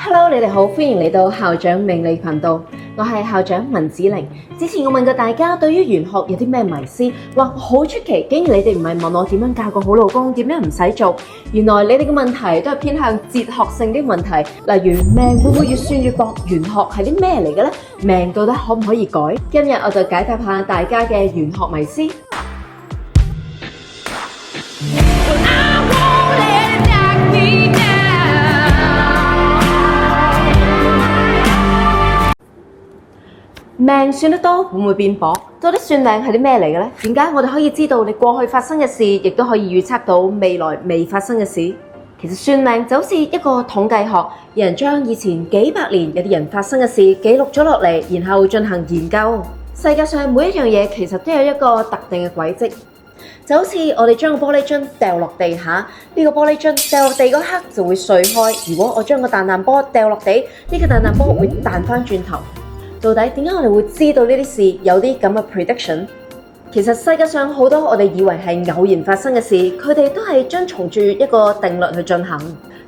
Hello，你哋好，歡迎嚟到校長命理頻道，我係校長文子玲。之前我問過大家對於玄學有啲咩迷思，話好出奇，竟然你哋唔係問我點樣嫁個好老公，點樣唔使做，原來你哋嘅問題都係偏向哲學性啲問題，例如命會唔會越算越薄，玄學係啲咩嚟嘅呢？命到底可唔可以改？今日我就解答下大家嘅玄學迷思。命算得多會唔會變薄？到底算命係啲咩嚟嘅呢？點解我哋可以知道你過去發生嘅事，亦都可以預測到未來未發生嘅事？其實算命就好似一個統計學，有人將以前幾百年有啲人發生嘅事記錄咗落嚟，然後進行研究。世界上每一樣嘢其實都有一個特定嘅軌跡，就好似我哋將個玻璃樽掉落地下，呢個玻璃樽掉落地嗰刻就會碎開。如果我將個彈彈波掉落地，呢個彈彈波會彈返轉頭。到底點解我哋會知道呢啲事有啲咁嘅 prediction？ 其實世界上好多我哋以為係偶然發生嘅事，佢哋都係遵從住一個定律去進行。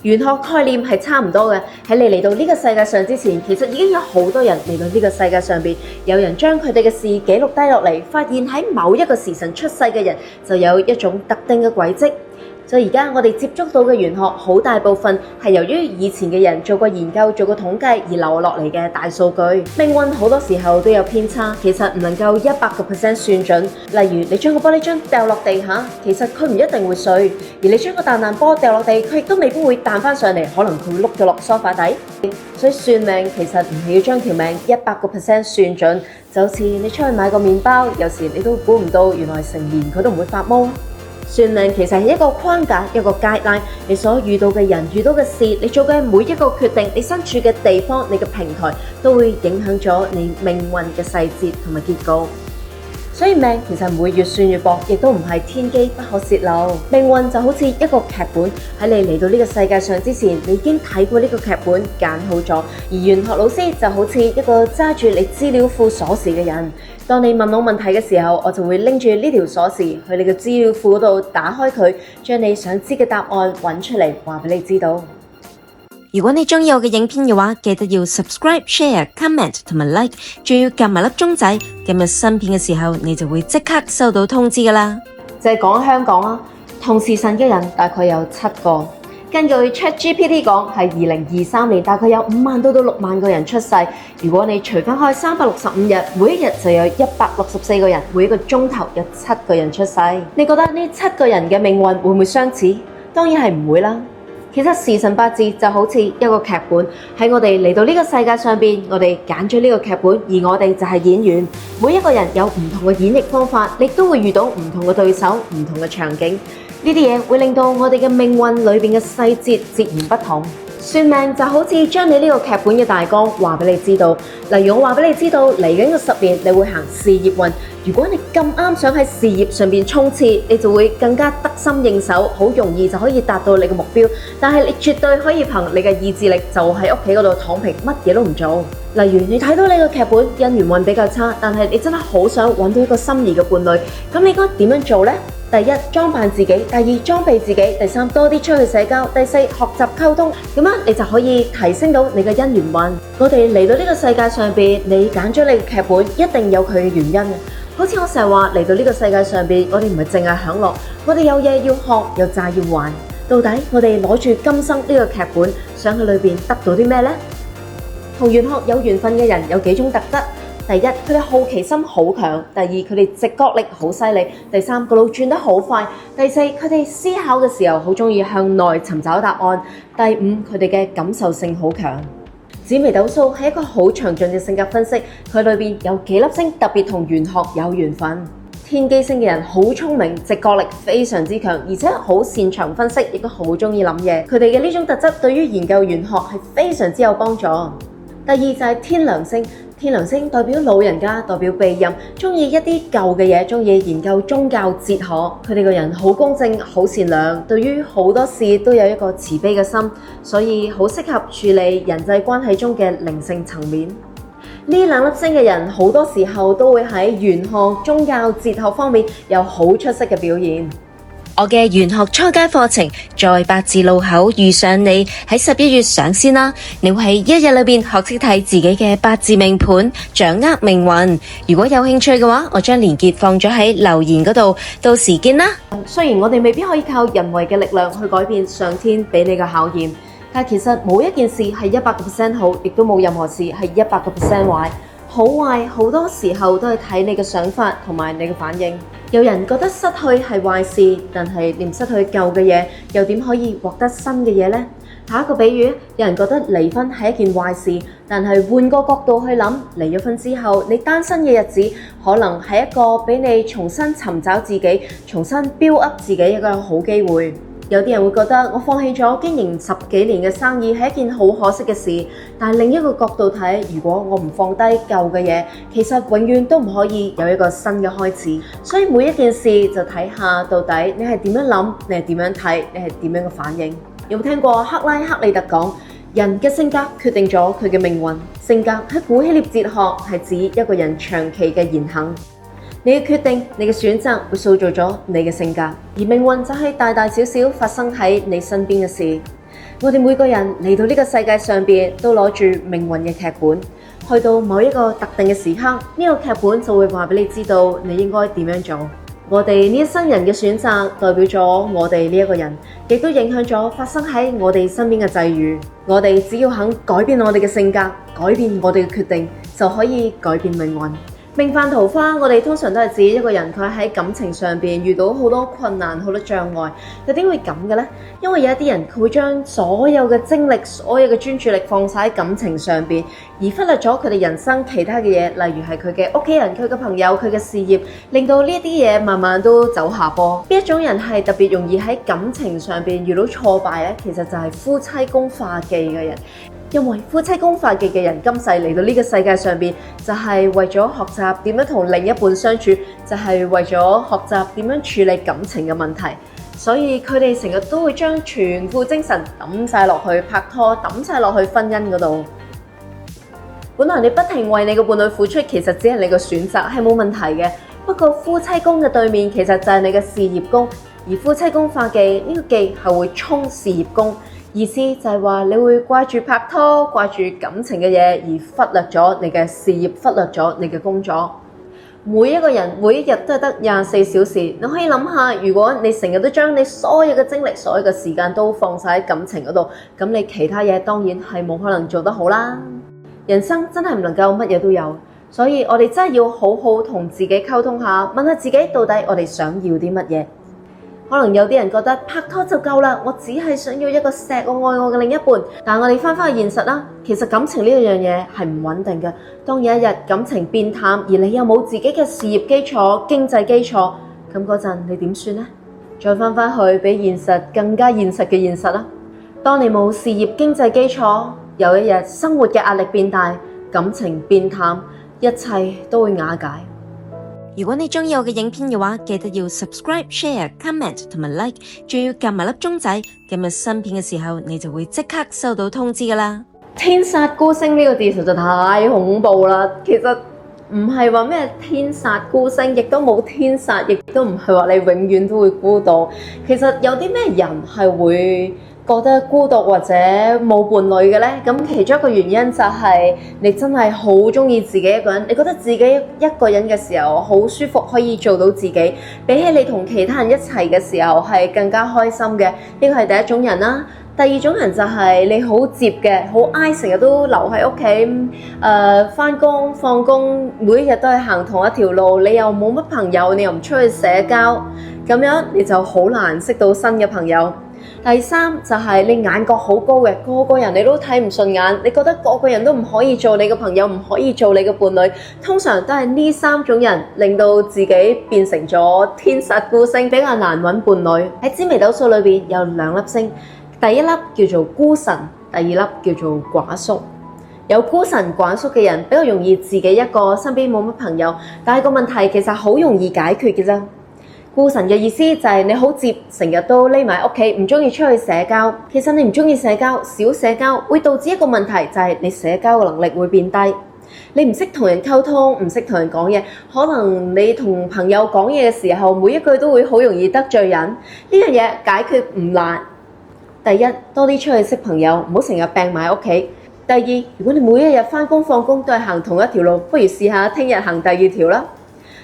玄學概念係差唔多嘅，喺你嚟到呢個世界上之前，其實已經有好多人嚟到呢個世界上邊，有人將佢哋嘅事記錄低落嚟，發現喺某一個時辰出世嘅人就有一種特定嘅軌跡。所以而家我哋接觸到嘅玄學，好大部分係由於以前嘅人做過研究、做過統計而留落嚟嘅大數據。命運好多時候都有偏差，其實唔能夠100%算準。例如你將個玻璃樽掉落地下，其實佢唔一定會碎；而你將個彈彈波掉落地，佢亦都未必會彈返上嚟，可能佢會碌咗落梳化底。所以算命其實唔係要將條命100%算準，就好似你出去買個麵包，有時你都估唔到，原來成年佢都唔會發毛。算命其實係一個框架，一個 guideline， 你所遇到嘅人、遇到嘅事，你做嘅每一個決定，你身處嘅地方、你嘅平台，都會影響咗你命運嘅細節同埋結構。所以命其實唔會越算越薄，亦都唔係天機不可洩漏。命運就好似一個劇本，喺你嚟到呢個世界上之前，你已經睇過呢個劇本，揀好咗。而玄學老師就好似一個揸住你資料庫鎖匙嘅人。當你問我問題嘅時候，我就會拎住呢條鎖匙去你嘅資料庫嗰度打開佢，將你想知嘅答案揾出嚟，話俾你知道。如果你鍾意我嘅影片嘅話，記得要 subscribe、share、comment 同埋 like， 仲要撳埋粒鐘仔，撳入新片嘅時候，你就會即刻收到通知㗎喇。就係講香港啦，同時辰嘅人大概有7個。根據 ChatGPT 講，係2023年大概有5萬到6萬個人出世。如果你除翻開365日，每一日就有164個人，每一個鐘頭有7個人出世。你覺得呢7個人嘅命運會唔會相似？當然係唔會啦。其實時辰八字就好似一個劇本，喺我哋嚟到呢個世界上邊，我哋揀咗呢個劇本，而我哋就係演員。每一個人有唔同嘅演繹方法，你都會遇到唔同嘅對手、唔同嘅場景。呢啲嘢會令到我哋嘅命運裏邊嘅細節截然不同。算命就好似將你呢個劇本嘅大綱話俾你知道。例如我話俾你知道嚟緊嘅10年你會行事業運，如果你咁啱想喺事業上邊衝刺，你就會更加得心應手，好容易就可以達到你嘅目標。但係你絕對可以憑你嘅意志力，就喺屋企嗰度躺平，乜嘢都唔做。例如你睇到你個劇本姻緣運比較差，但係你真係好想揾到一個心儀嘅伴侶，咁你應該點樣做呢？第一，裝扮自己；第二，裝備自己；第三，多啲出去社交；第四，學習溝通。咁樣你就可以提升到你嘅姻緣運。我哋嚟到呢個世界上邊，你揀咗你嘅劇本，一定有佢嘅原因。好似我成日話嚟到呢個世界上邊，我哋唔係淨係享樂，我哋有嘢要學，有債要還。到底我哋攞住今生呢個劇本，想去裏邊得到啲咩呢？同玄學有緣分嘅人有幾種特質。第一，佢哋好奇心好強；第二，佢哋直覺力好犀利；第三，個腦轉得好快；第四，佢哋思考嘅時候好鍾意向內尋找答案；第五，佢哋嘅感受性好強。紫微斗數係一個好詳盡嘅性格分析，佢裏邊有幾粒星特別同玄學有緣分。天機星嘅人好聰明，直覺力非常之強，而且好擅長分析，亦都好鍾意諗嘢。佢哋嘅呢種特質對於研究玄學係非常之有幫助。第二就係天梁星。天梁星代表老人家，代表庇蔭，中意一啲舊嘅嘢，中意研究宗教哲學。佢哋個人好公正、好善良，對於好多事都有一個慈悲嘅心，所以好適合處理人際關係中嘅靈性層面。呢兩粒星嘅人好多時候都會喺玄學、宗教、哲學方面有好出色嘅表現。我嘅玄學初階課程在八字路口遇上你，喺11月上線啦！你會喺1日裏邊學識睇自己嘅八字命盤，掌握命運。如果有興趣嘅話，我將連結放咗喺留言嗰度，到時見啦！雖然我哋未必可以靠人為嘅力量去改變上天俾你嘅考驗，但其實冇一件事係100% 好，亦都冇任何事係100% 壞。好壞好多時候都係睇你嘅想法同埋你嘅反應。有人覺得失去係壞事，但係連失去舊嘅嘢，又點可以獲得新嘅嘢呢？下一個比喻，有人覺得離婚係一件壞事，但係換個角度去諗，離咗婚之後，你單身嘅日子可能係一個俾你重新尋找自己、重新 build up 自己一個好機會。有啲人會覺得我放棄咗經營10幾年嘅生意係一件好可惜嘅事，但係另一個角度睇，如果我唔放低舊嘅嘢，其實永遠都唔可以有一個新嘅開始。所以每一件事就睇下到底你係點樣諗，你係點樣睇，你係點樣嘅反應。有冇聽過克拉克里特講，人嘅性格決定咗佢嘅命運？性格喺古希臘哲學係指一個人長期嘅言行。你嘅決定，你嘅選擇會塑造咗你嘅性格，而命運就係大大小小發生喺你身邊嘅事。我哋每個人嚟到呢個世界上邊，都攞住命運嘅劇本，去到某一個特定嘅時刻，呢個劇本就會話俾你知道你應該點樣做。我哋呢一生人嘅選擇，代表咗我哋呢一個人，亦都影響咗發生喺我哋身邊嘅際遇。我哋只要肯改變我哋嘅性格，改變我哋嘅決定，就可以改變命運。命犯桃花，我哋通常都係指一個人佢喺感情上邊遇到好多困難、好多障礙。又點會咁嘅呢？因為有一啲人佢會將所有嘅精力、所有嘅專注力放晒喺感情上邊，而忽略咗佢哋人生其他嘅嘢，例如係佢嘅屋企人、佢嘅朋友、佢嘅事業，令到呢一啲嘢慢慢都走下坡。邊一種人係特別容易喺感情上邊遇到挫敗咧？其實就係夫妻宮化忌嘅人。因為夫妻宮化忌嘅人今世嚟到呢個世界上邊，就係為咗學習點樣同另一半相處，就係為咗學習點樣處理感情嘅問題，所以佢哋成日都會將全副精神抌晒落去拍拖，抌晒落去婚姻嗰度。本來你不停為你嘅伴侶付出，其實只係你嘅選擇，係冇問題嘅。不過夫妻宮嘅對面其實就係你嘅事業宮，而夫妻宮化忌呢個忌係會衝事業宮。意思就係話你會掛住拍拖、掛住感情嘅嘢，而忽略咗你嘅事業，忽略咗你嘅工作。每一個人每一日都係得24小時，你可以諗下，如果你成日都將你所有嘅精力、所有嘅時間都放晒喺感情嗰度，咁你其他嘢當然係冇可能做得好啦。人生真係唔能夠乜嘢都有，所以我哋真係要好好同自己溝通下，問下自己到底我哋想要啲乜嘢。可能有啲人覺得拍拖就夠啦，我只係想要一個錫我愛我嘅另一半。但我哋翻返去現實啦，其實感情呢樣嘢係唔穩定嘅。當有一日感情變淡，而你又冇自己嘅事業基礎、經濟基礎，咁嗰陣你點算呢？再翻返去比現實更加現實嘅現實啦。當你冇事業經濟基礎，有一日生活嘅壓力變大，感情變淡，一切都會瓦解。如果你鍾意我嘅影片嘅話，記得要 subscribe、share、comment 同埋 like， 仲要撳埋粒鐘仔，撳入新片嘅時候，你就會即刻收到通知㗎喇。天煞孤星呢個字實在太恐怖啦！其實唔係話咩天煞孤星，亦都冇天煞，亦都唔係話你永遠都會孤獨。其實有啲咩人係會覺得孤獨或者冇伴侶嘅呢？咁其中一個原因就係你真係好鍾意自己一個人，你覺得自己一個人嘅時候好舒服，可以做到自己，比起你同其他人一齊嘅時候係更加開心嘅。呢個係第一種人啦。第二種人就係你好接嘅，好挨，成日都留喺屋企，返工放工，每一日都係行同一條路，你又冇乜朋友，你又唔出去社交，咁樣你就好難識到新嘅朋友。第三就係你眼角好高嘅，個個人你都睇唔順眼，你覺得個個人都唔可以做你嘅朋友，唔可以做你嘅伴侶，通常都係呢三種人令到自己變成咗天煞孤星，比較難揾伴侶。喺紫微斗數裏邊有兩粒星，第一粒叫做孤神，第二粒叫做寡宿。有孤神寡宿嘅人比較容易自己一個，身邊冇乜朋友，但係個問題其實好容易解決嘅啫。孤神嘅意思就係你好接，成日都匿埋屋企，唔中意出去社交。其實你唔中意社交，少社交會導致一個問題，就係你社交嘅能力會變低。你唔識同人溝通，唔識同人講嘢，可能你同朋友講嘢嘅時候，每一句都會好容易得罪人。呢樣嘢解決唔難。第一，多啲出去識朋友，唔好成日病埋喺屋企。第二，如果你每一日返工放工都係行同一條路，不如試下聽日行第二條啦。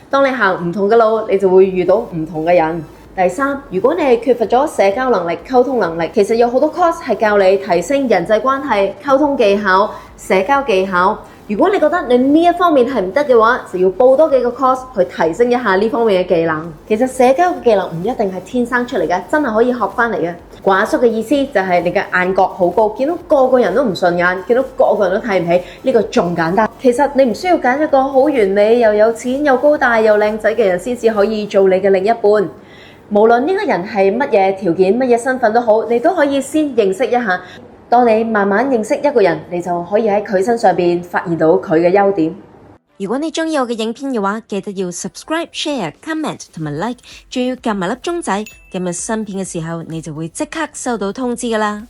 當你行唔同嘅路，你就會遇到唔同嘅人。第三，如果你係缺乏咗社交能力、溝通能力，其實有好多 course 係教你提升人際關係、溝通技巧、社交技巧。如果你覺得你呢一方面係唔得嘅話，就要報多幾個 course 去提升一下呢方面嘅技能。其實社交嘅技能唔一定係天生出嚟嘅，真係可以學返嚟嘅。寡叔嘅意思就係你嘅眼角好高，見到個個人都唔順眼，見到個個人都睇唔起，呢個仲簡單。其實你唔需要揀一個好完美又有錢又高大又靚仔嘅人先至可以做你嘅另一半。無論呢個人係乜嘢條件、乜嘢身份都好，你都可以先認識一下。當你慢慢認識一個人，你就可以喺佢身上邊發現到佢嘅優點。如果你鍾意我嘅影片嘅話，記得要 subscribe、share、comment 同埋 like，仲要撳埋粒鐘仔，撳入新片嘅時候，你就會即刻收到通知㗎喇。